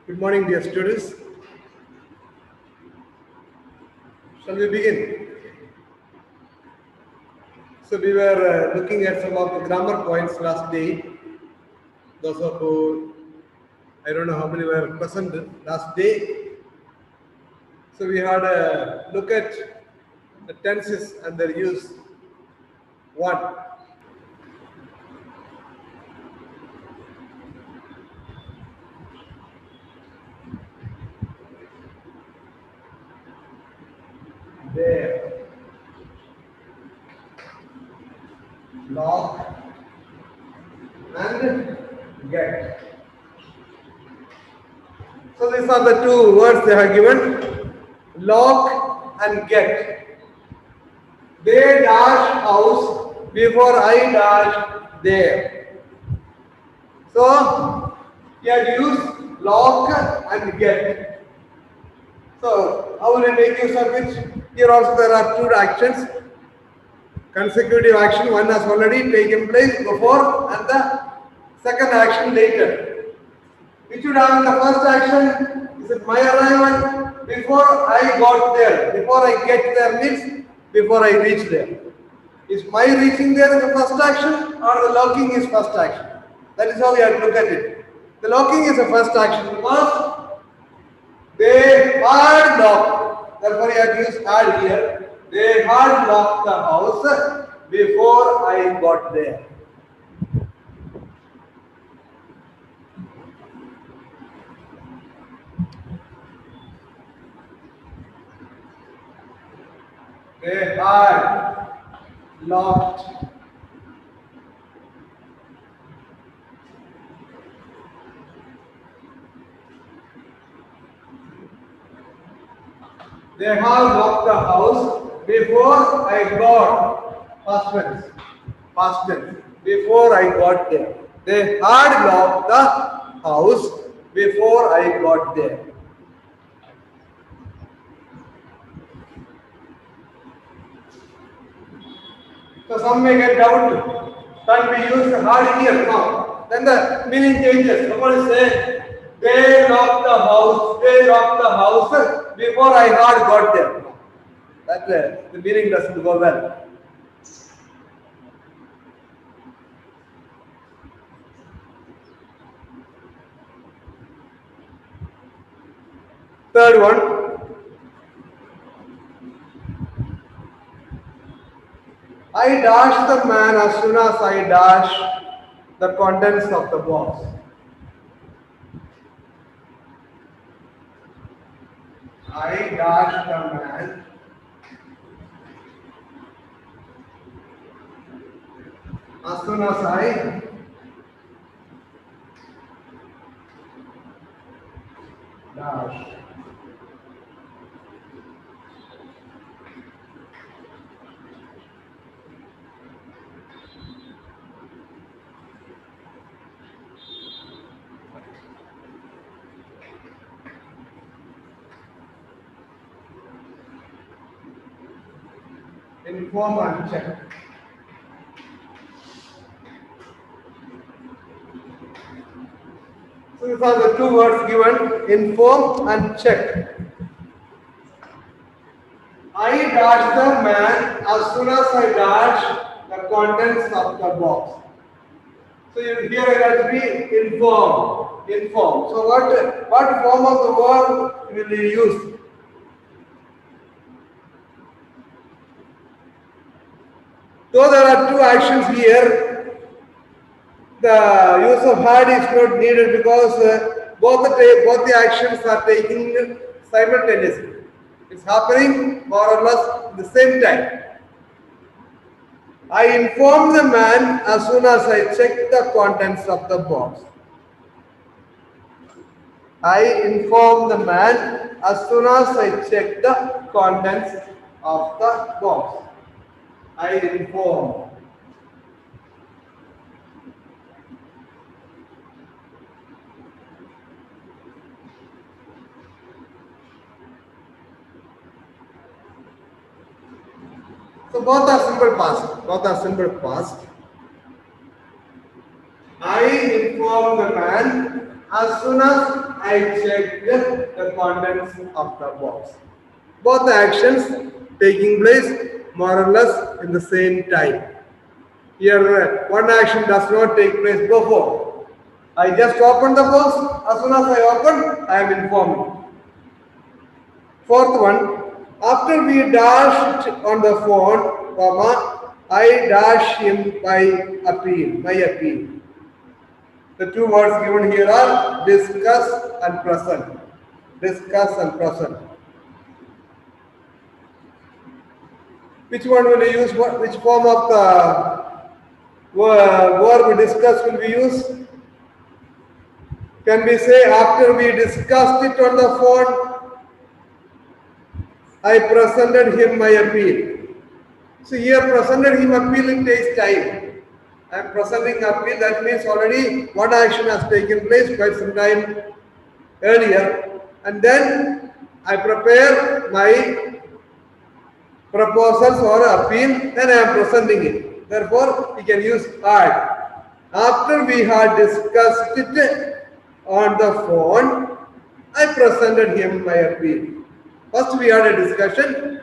Good morning, dear students. Shall we begin? So we were looking at some of the grammar points last day. Those of who, I don't know how many were present last day. So we had a look at the tenses and their use. One, there, lock, and get. So these are the two words they have given, lock and get. They dash house before I dash there. So here use lock and get. So how will we make use of it? Here also there are two actions. Consecutive action, one has already taken place before and the second action later. Which should have in the first action is it my arrival before I got there. Before I get there means before I reach there. Is my reaching there the first action or the locking is first action? That is how we have to look at it. The locking is the first action because they had locked. Therefore, you have to use had here. They had locked the house before I got there. They had locked. They have locked the house before I got past tense. Past tense. Before I got there. They had locked the house before I got there. So some may get doubt. Can we use had here? No. Then the meaning changes. Someone say they locked the house. They locked the house before I had got there. No. That the meaning doesn't go well. Third one. I dash the man as soon as I dash the contents of the box. I dash the man as soon as I dash. Inform and check. So these are the two words given, inform and check. I dash the man as soon as I dash the contents of the box. So here it has to be inform. Inform. So what form of the verb will you use? Though there are two actions here, the use of had is not needed because both the actions are taking simultaneously. It's happening more or less at the same time. I inform the man as soon as I check the contents of the box. I inform the man as soon as I check the contents of the box. I inform. So both are simple past. Both are simple past. I inform the man as soon as I checked the contents of the box. Both the actions taking place more or less in the same time. Here, one action does not take place before. I just opened the box. As soon as I opened, I am informed. Fourth one, after we dashed on the phone, comma, I dash him by appeal, my appeal. The two words given here are discuss and present. Discuss and present. Which one will you use? Which form of the verb discuss will we use? Can we say after we discussed it on the phone, I presented him my appeal. So here presented him appeal, it takes time. I am presenting appeal, that means already one action has taken place quite some time earlier. And then I prepare my proposals or appeal, then I am presenting it. Therefore, we can use had. After we had discussed it on the phone, I presented him my appeal. First we had a discussion,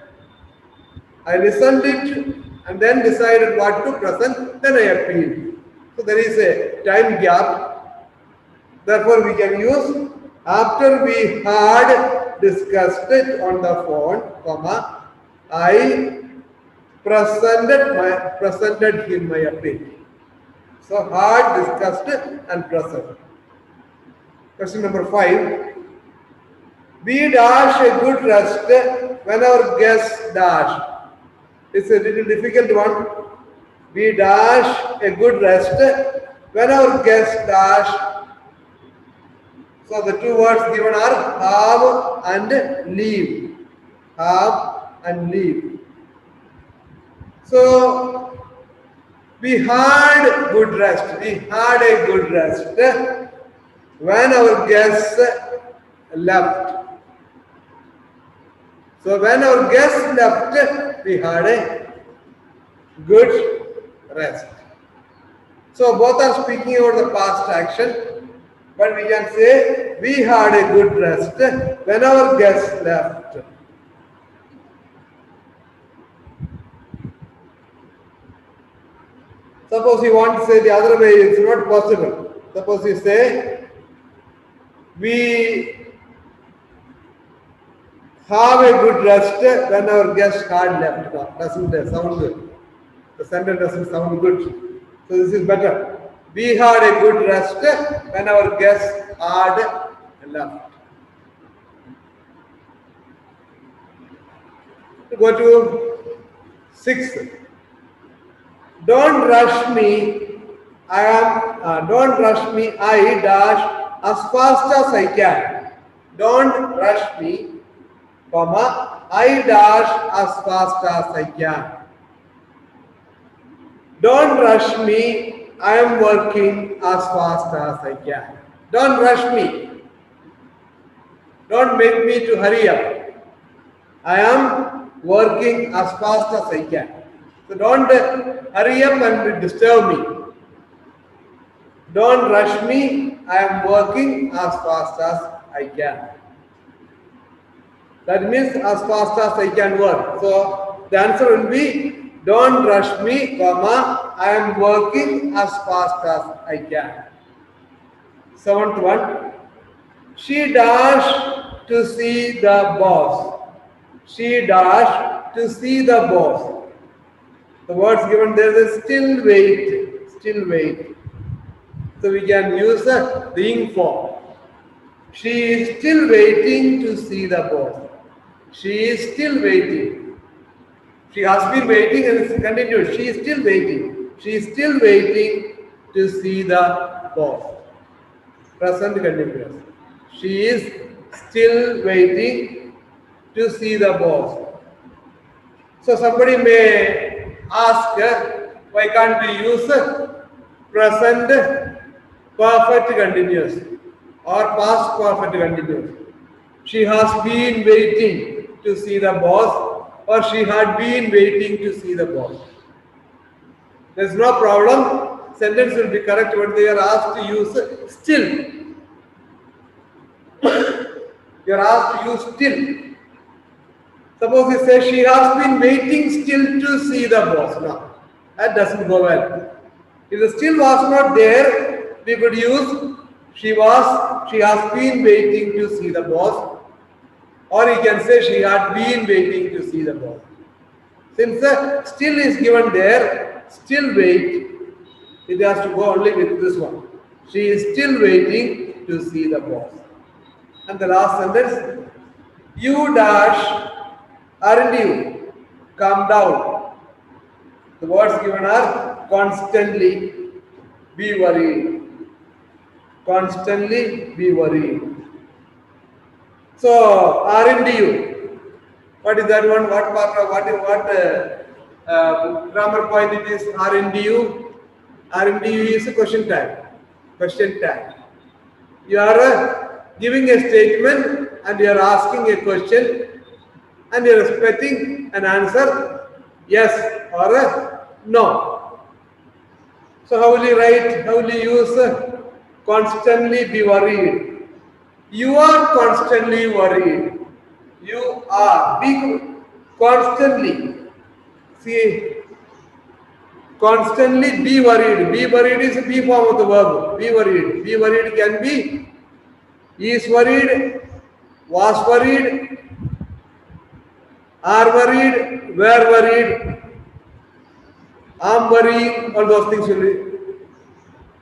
I listened it and then decided what to present, then I appealed. So there is a time gap. Therefore we can use after we had discussed it on the phone, comma, I presented him my appeal. So had, discussed and present. Question number 5. We dash a good rest when our guests dash. It's a little difficult one. We dash a good rest when our guests dash. So the two words given are have and leave. Have and leave. So we had good rest. We had a good rest when our guests left. So when our guests left, we had a good rest. So both are speaking about the past action, but we can say we had a good rest when our guests left. Suppose you want to say the other way, it's not possible. Suppose you say we have a good rest when our guest had left. Doesn't sound good. The sentence doesn't sound good. So this is better. We had a good rest when our guest had left. Go to 6. Don't rush me. Don't rush me. I dash as fast as I can. Don't rush me. Comma, I dash as fast as I can. Don't rush me, I am working as fast as I can. Don't rush me. Don't make me to hurry up. I am working as fast as I can. So don't hurry up and disturb me. Don't rush me, I am working as fast as I can. That means as fast as I can work. So the answer will be don't rush me, comma, I am working as fast as I can. 7th one. She dashed to see the boss. She dashed to see the boss. The words given there is still wait. Still wait. So we can use the ing form. She is still waiting to see the boss. She is still waiting. She has been waiting and it's continued. She is still waiting. She is still waiting to see the boss. Present continuous. She is still waiting to see the boss. So somebody may ask, why can't we use present perfect continuous or past perfect continuous? She has been waiting to see the boss, or she had been waiting to see the boss. There is no problem. Sentence will be correct when they are asked to use still. You are asked to use still. Suppose it says she has been waiting still to see the boss. No, that doesn't go well. If the still was not there, we could use she has been waiting to see the boss. Or you can say she had been waiting to see the boss. Since the still is given there, still wait, it has to go only with this one. She is still waiting to see the boss. And the last sentence, you dash, aren't you? Calm down. The words given are constantly be worried. Constantly be worried. So, aren't you? What is that one? What grammar point it is? Aren't you? Aren't you is a question tag. Question tag. You are giving a statement and you are asking a question and you are expecting an answer yes or a no. So how will you write? How will you use constantly be worried? You are constantly worried. You are. Be constantly. See, constantly be worried. Be worried is a be form of the verb. Be worried. Be worried can be is worried, was worried, are worried, were worried, am worrying, all those things will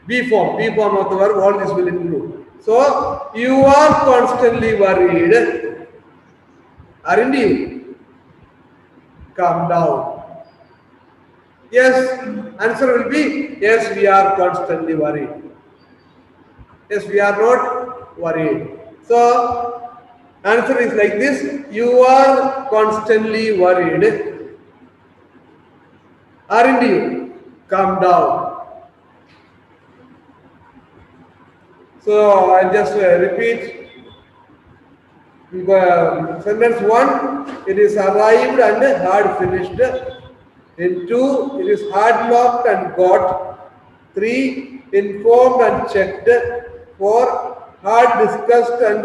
be form of the verb, all this will include. So, you are constantly worried, aren't you? Calm down. Yes, answer will be yes, we are constantly worried. Yes, we are not worried. So, answer is like this, you are constantly worried, aren't you? Calm down. So, I'll just repeat. Sentence 1, it is arrived and hard finished. In 2, it is hard locked and got. 3, informed and checked. 4, hard discussed and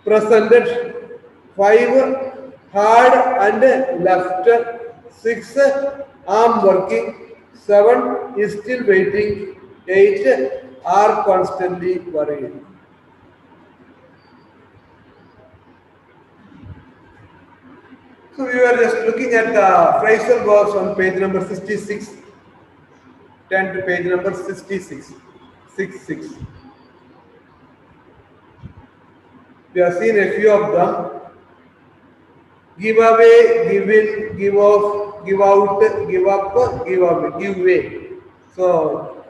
presented. 5, hard and left. 6, arm working. 7, is still waiting. 8, are constantly worried. So we were just looking at the phrasal verbs on page number 66. Turn to page number 66. 66. We have seen a few of them. Give away, give in, give off, give out, give up, give away, give way. So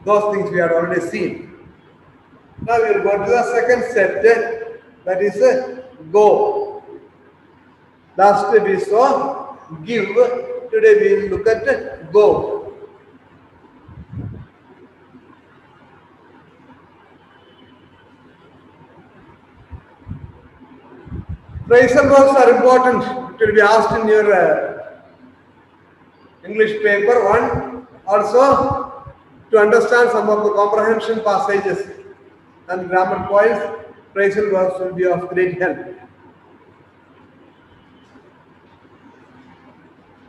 those things we have already seen. Now we will go to the second set, that is go. Last we saw give, today we will look at go. Phrasal verbs are important. It will be asked in your English paper 1. Also, to understand some of the comprehension passages and grammar points, phrasal verbs will be of great help.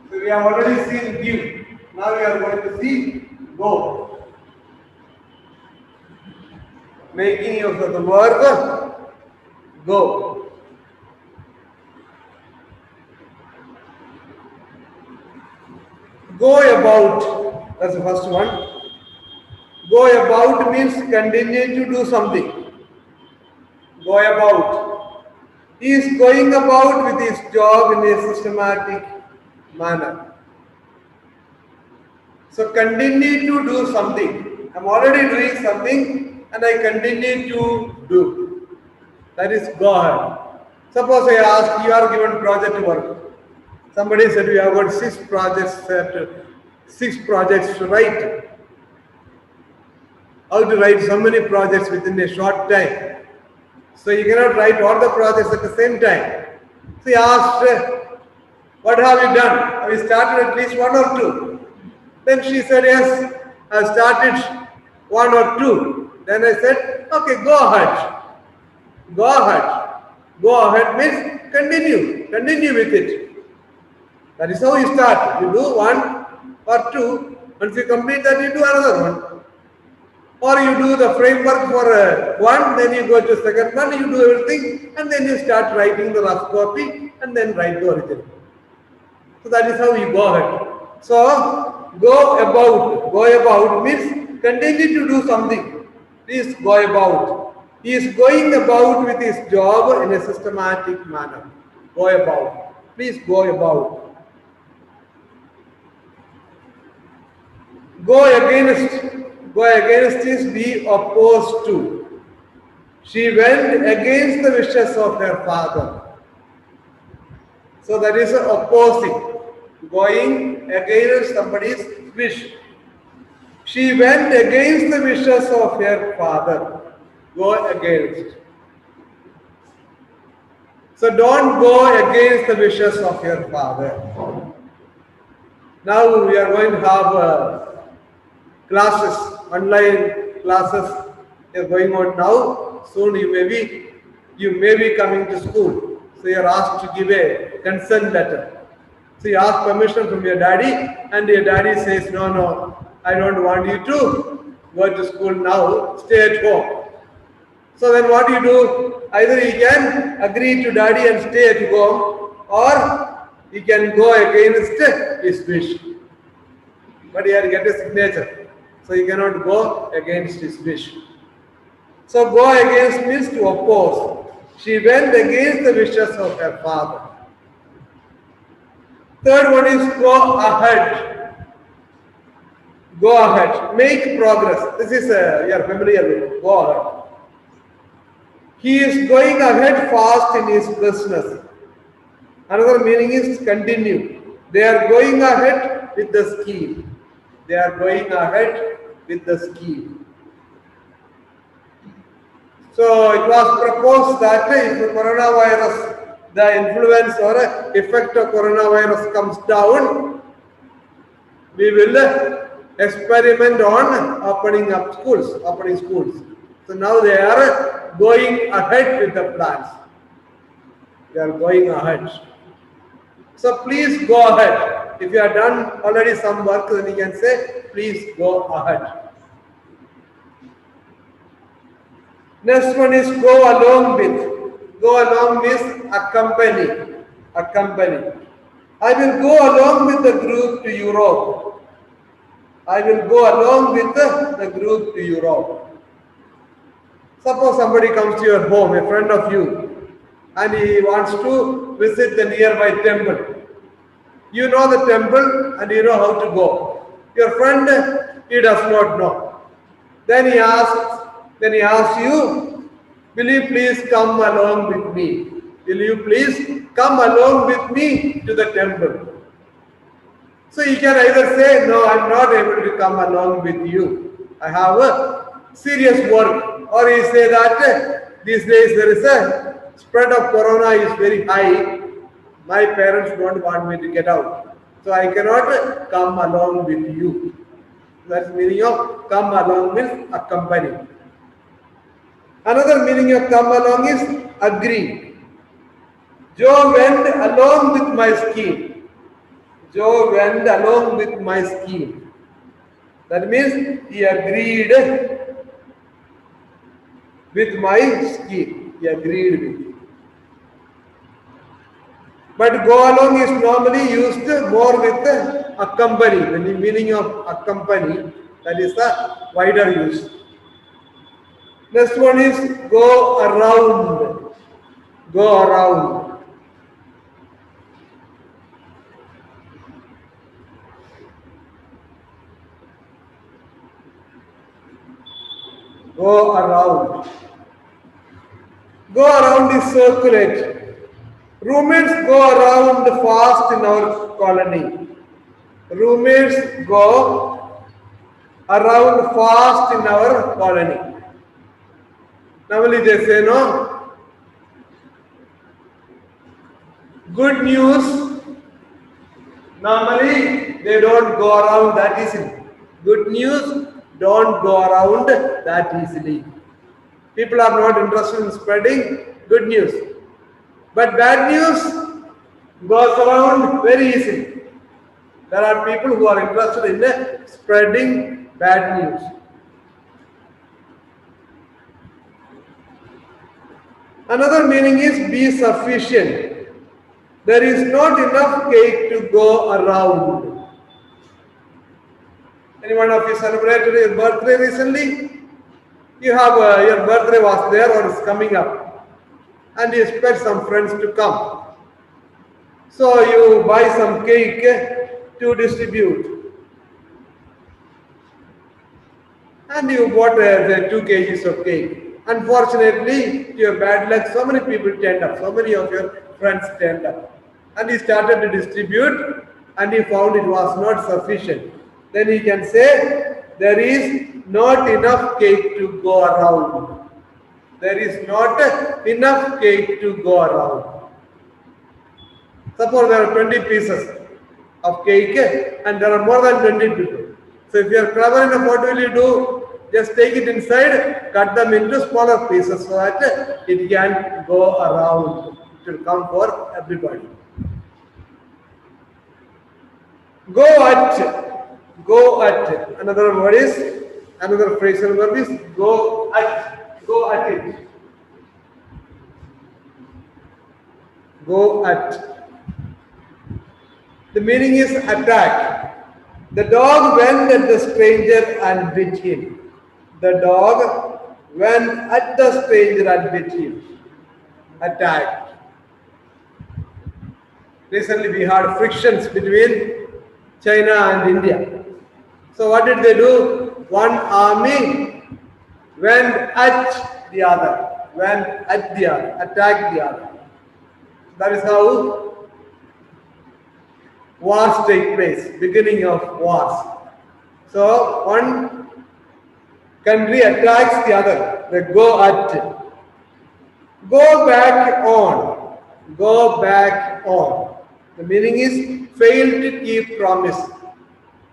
So we have already seen give. Now we are going to see go. Making use of the verb go. Go about, that's the first one. Go about means continue to do something. Go about. He is going about with his job in a systematic manner. So continue to do something. I am already doing something and I continue to do. That is go ahead. Suppose I ask, you are given project work. Somebody said we have got 6 projects to write. How to write so many projects within a short time? So you cannot write all the projects at the same time. So he asked, what have you done? Have you started at least 1 or 2? Then she said, yes, I have started 1 or 2. Then I said, okay, go ahead. Go ahead. Go ahead means continue. Continue with it. That is how you start. You do one or two. Once you complete that, you do another one. Or you do the framework for one, then you go to second one, you do everything, and then you start writing the rough copy, and then write the original. So that is how you go ahead. So go about. Go about means continue to do something. Please go about. He is going about with his job in a systematic manner. Go about. Please go about. Go against. Go against is be opposed to. She went against the wishes of her father. So that is opposing. Going against somebody's wish. She went against the wishes of her father. Go against. So don't go against the wishes of your father. Now we are going to have classes, online classes are going on now. Soon you may be coming to school. So you are asked to give a consent letter. So you ask permission from your daddy, and your daddy says, no, I don't want you to go to school now, stay at home. So then what do you do? Either you can agree to daddy and stay at home, or you can go against his wish. But you have to get a signature. So you cannot go against his wish. So go against means to oppose. She went against the wishes of her father. Third one is go ahead. Go ahead. Make progress. This is you are familiar with. Go ahead. He is going ahead fast in his business. Another meaning is continue. They are going ahead with the scheme. They are going ahead with the scheme. So it was proposed that if the coronavirus, the influence or effect of coronavirus comes down, we will experiment on opening schools. So now they are going ahead with the plans. They are going ahead. So please go ahead. If you have done already some work, then you can say, please go ahead. Next one is go along with. Go along means accompany. Accompany. I will go along with the group to Europe. I will go along with the group to Europe. Suppose somebody comes to your home, a friend of you, and he wants to visit the nearby temple. You know the temple and you know how to go. Your friend, he does not know. Then he asks you, will you please come along with me? Will you please come along with me to the temple? So you can either say, no, I am not able to come along with you. I have a serious work. Or you say that these days there is a spread of corona is very high. My parents don't want me to get out. So I cannot come along with you. That's the meaning of come along means accompany. Another meaning of come along is agree. Joe went along with my scheme. Joe went along with my scheme. That means he agreed with my scheme. He agreed with it. But go along is normally used more with accompany. The meaning of accompany, that is the wider use. Next one is go around. Go around. Go around. Go around is circulate. Roommates go around fast in our colony. Roommates go around fast in our colony. Normally they say no. Good news. Normally they don't go around that easily. Good news don't go around that easily. People are not interested in spreading good news. But bad news goes around very easily. There are people who are interested in spreading bad news. Another meaning is be sufficient. There is not enough cake to go around. Anyone of you celebrated your birthday recently? You have your birthday was there or is coming up, and you expect some friends to come. So you buy some cake to distribute, and you bought 2 kgs of cake. Unfortunately, to your bad luck, so many people turned up, so many of your friends turned up, and he started to distribute, and he found it was not sufficient. Then he can say, there is not enough cake to go around. There is not enough cake to go around. Suppose there are 20 pieces of cake and there are more than 20 people. So if you are clever enough, what will you do? Just take it inside, cut them into smaller pieces so that it can go around. It will come for everybody. Go at. Another word is, another phrasal verb is go at. Go at it. Go at. The meaning is attack. The dog went at the stranger and bit him. The dog went at the stranger and bit him. Attack. Recently we had frictions between China and India. So what did they do? One army went at the other. Went at the other. Attacked the other. That is how wars take place, beginning of wars. So one country attacks the other. They go at. Go back on. Go back on. The meaning is fail to keep promise.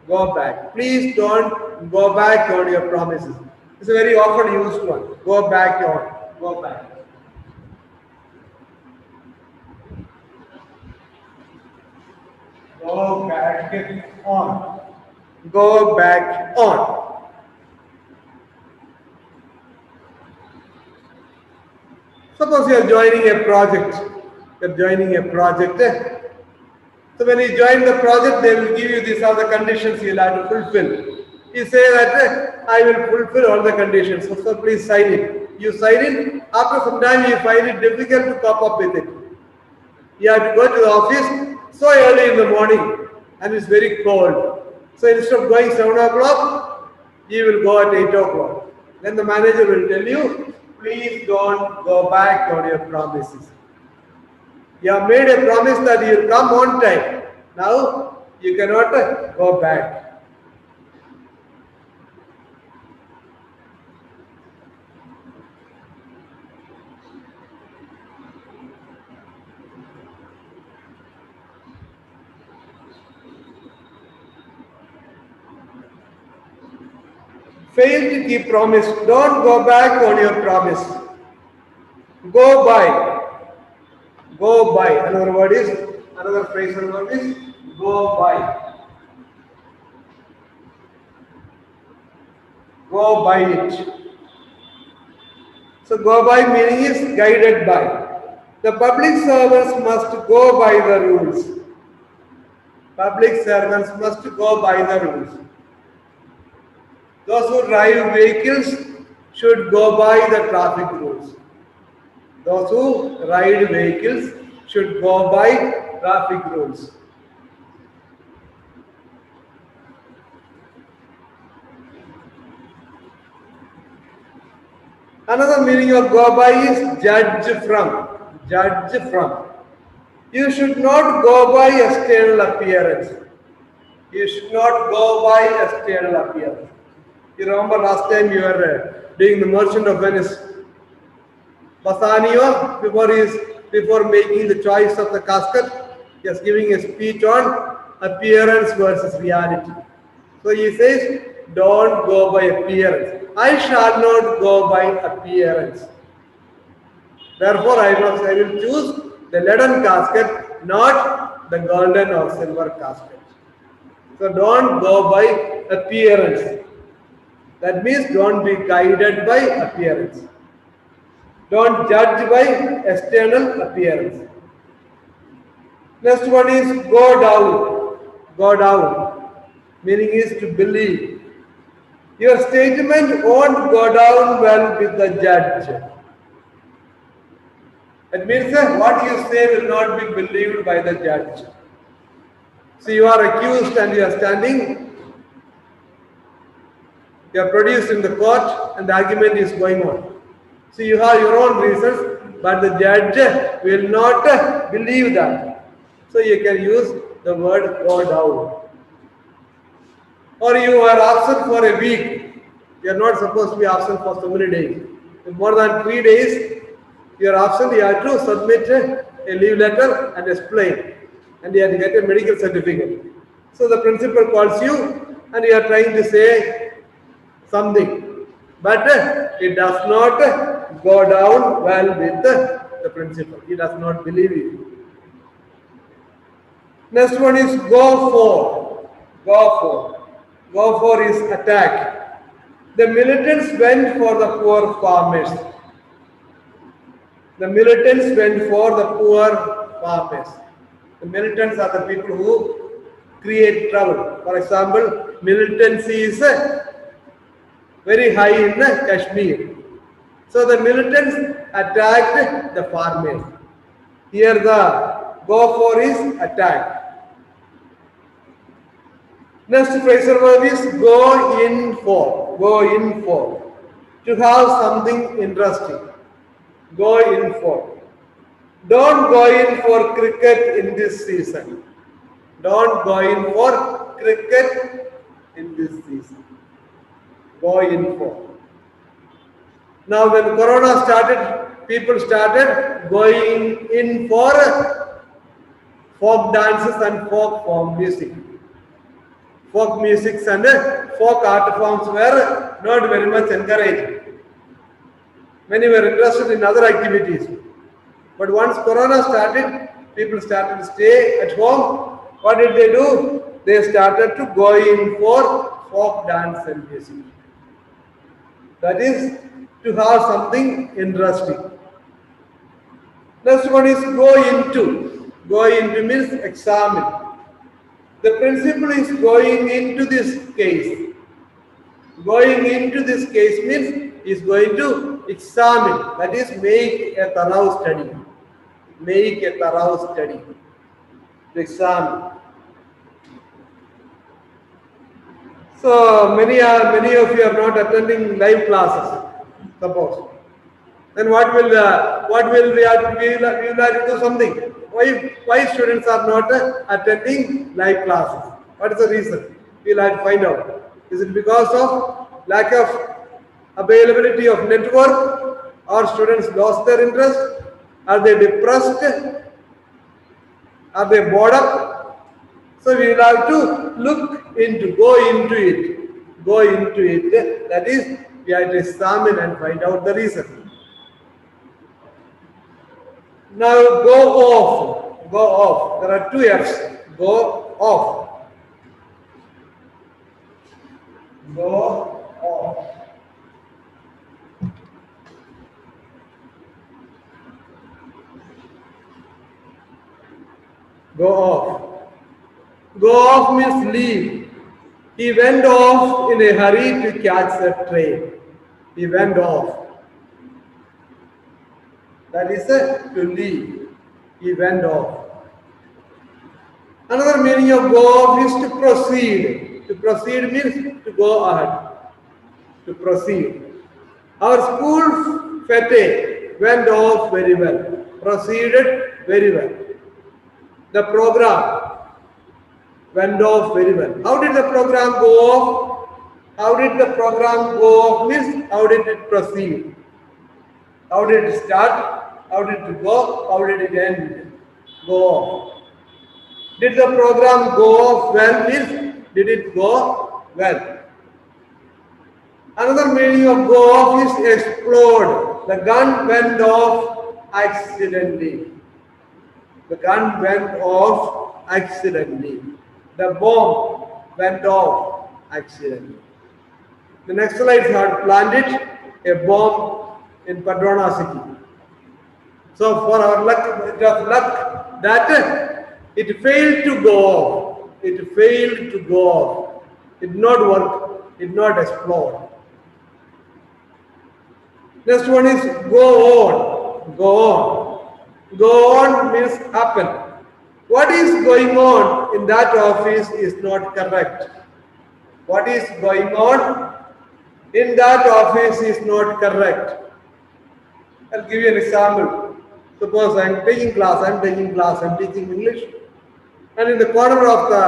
Go back. Please don't go back on your promises. It's a very often used one. Go back on. Go back. Go back on. Go back on. Suppose you are joining a project. You are joining a project. So when you join the project, they will give you these are the conditions you will have to fulfill. You say that I will fulfill all the conditions. So please sign it. You sign it. After some time, you find it difficult to cope up with it. You have to go to the office so early in the morning, and it's very cold. So instead of going 7 o'clock, you will go at 8 o'clock. Then the manager will tell you, please don't go back on your promises. You have made a promise that you will come on time. Now you cannot go back. Fail to keep promise. Don't go back on your promise. Go by. Go by. Another word is, another phrasal verb is go by. Go by it. So go by meaning is guided by. The public servants must go by the rules. Public servants must go by the rules. Those who drive vehicles should go by the traffic rules. Those who ride vehicles should go by traffic rules. Another meaning of go by is judge from. Judge from. You should not go by external appearance. You should not go by external appearance. You remember last time you were doing the Merchant of Venice. Bassanio, before making the choice of the casket, he is giving a speech on appearance versus reality. So he says, don't go by appearance. I shall not go by appearance. Therefore, I will choose the leaden casket, not the golden or silver casket. So don't go by appearance. That means don't be guided by appearance. Don't judge by external appearance. Next one is go down. Go down. Meaning is to believe. Your statement won't go down well with the judge. It means that what you say will not be believed by the judge. So you are accused and you are standing, you are produced in the court and the argument is going on. So you have your own reasons, but the judge will not believe that. So you can use the word go down. Or you are absent for a week. You are not supposed to be absent for so many days. In more than 3 days, you are absent, you have to submit a leave letter and explain. And you have to get a medical certificate. So the principal calls you and you are trying to say something. But it does not go down well with the principal. He does not believe you. Next one is go for. Go for. Go for is attack. The militants went for the poor farmers. The militants went for the poor farmers. The militants are the people who create trouble. For example, militancy is very high in Kashmir. So the militants attacked the farmers. Here the go for is attack. Next phrasal verb is go in for. Go in for. To have something interesting. Go in for. Don't go in for cricket in this season. Don't go in for cricket in this season. Go in for. Now when Corona started, people started going in for folk dances and folk form music. Folk musics and folk art forms were not very much encouraged. Many were interested in other activities. But once Corona started, people started to stay at home. What did they do? They started to go in for folk dance and music. That is to have something interesting. Next one is go into. Go into means examine. The principal is going into this case. Going into this case means is going to examine. That is make a thorough study. Make a thorough study. To examine. So many of you are not attending live classes. Suppose. Then what will we have to do something? Why students are not attending live classes? What is the reason? We will have to find out. Is it because of lack of availability of network, or students lost their interest? Are they depressed? Are they bored up? So we will have to look into, go into it. Go into it. That is, we have to examine and find out the reason. Now go off. Go off. There are two F's. Go off. Go off. Go off. Go off means leave. He went off in a hurry to catch the train. He went off. That is to leave. He went off. Another meaning of go off is to proceed. To proceed means to go ahead. To proceed. Our school fete went off very well. Proceeded very well. The program went off very well. How did the program go off? How did the program go off means how did it proceed? How did it start? How did it go? How did it end? Go off. Did the program go off well means did it go well? Another meaning of go off is explode. The gun went off accidentally. The gun went off accidentally. The bomb went off accidentally. The Naxalites had planted a bomb in Padrona city. So for our luck, it was luck that it failed to go off. It failed to go off. It did not work. It did not explode. Next one is go on. Go on. Go on means happen. What is going on in that office is not correct. What is going on in that office is not correct. I'll give you an example. Suppose I'm taking class, I'm teaching English, and in the corner of the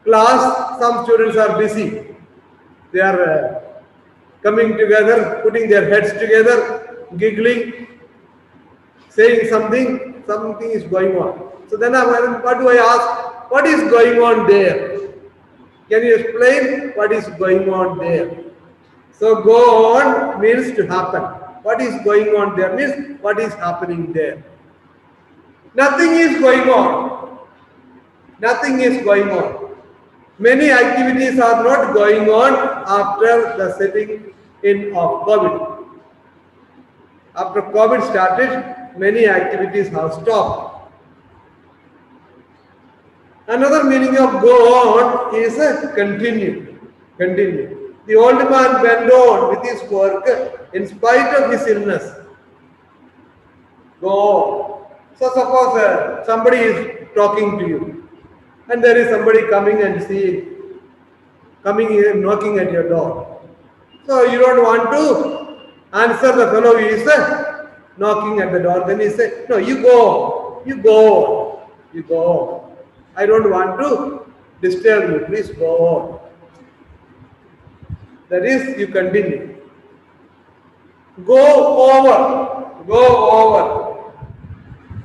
class, some students are busy. They are coming together, putting their heads together, giggling, saying something is going on. So then what do I ask? What is going on there? Can you explain what is going on there? So go on means to happen. What is going on there means what is happening there. Nothing is going on. Nothing is going on. Many activities are not going on after the setting in of COVID. After COVID started, many activities have stopped. Another meaning of go on is continue. Continue. The old man went on with his work in spite of his illness. Go on. So suppose somebody is talking to you, and there is somebody coming here knocking at your door. So you don't want to answer the fellow who is knocking at the door. Then he says, no, you go. You go. You go. I don't want to disturb you. Please go on. That is, you continue. Go over. Go over.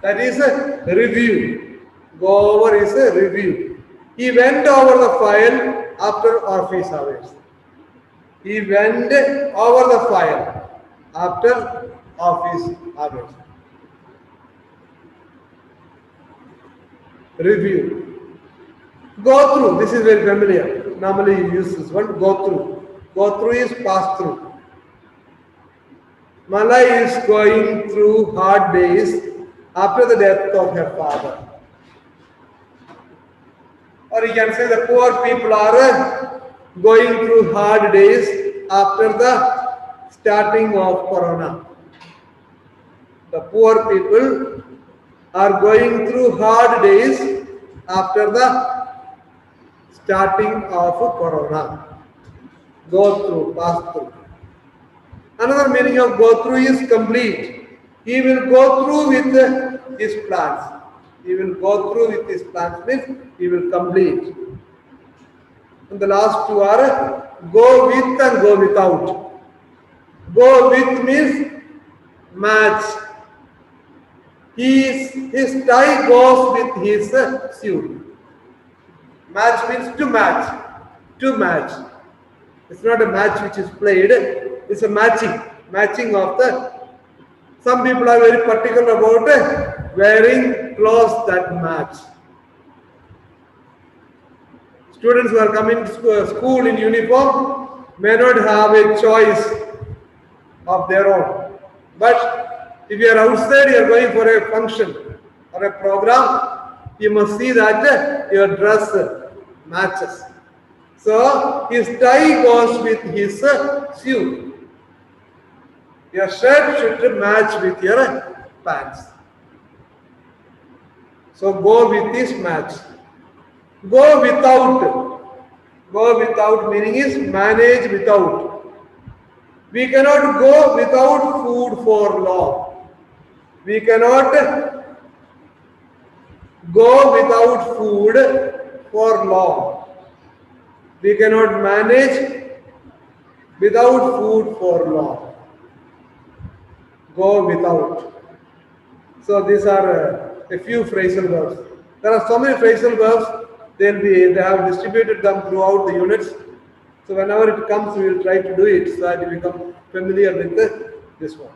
That is a review. Go over is a review. He went over the file after office hours. He went over the file after office hours. Review. Go through. This is very familiar. Normally you use this one. Go through. Go through is pass through. Malai is going through hard days after the death of her father. Or you can say the poor people are going through hard days after the starting of Corona. The poor people are going through hard days after the starting of Corona. Go through, pass through. Another meaning of go through is complete. He will go through with his plans. He will go through with his plans means he will complete. And the last two are go with and go without. Go with means match. His tie goes with his suit. Match means to match. To match. It's not a match which is played. It's a matching. Matching of the. Some people are very particular about wearing clothes that match. Students who are coming to school in uniform may not have a choice of their own. But if you are outside, you are going for a function or a program, you must see that your dress matches. So his tie goes with his suit. Your shirt should match with your pants. So go with this match. Go without. Go without meaning is manage without. We cannot go without food for long. We cannot go without food for long. We cannot manage without food for long. Go without. So these are a few phrasal verbs. There are so many phrasal verbs. They have distributed them throughout the units. So whenever it comes, we will try to do it so that you become familiar with this one.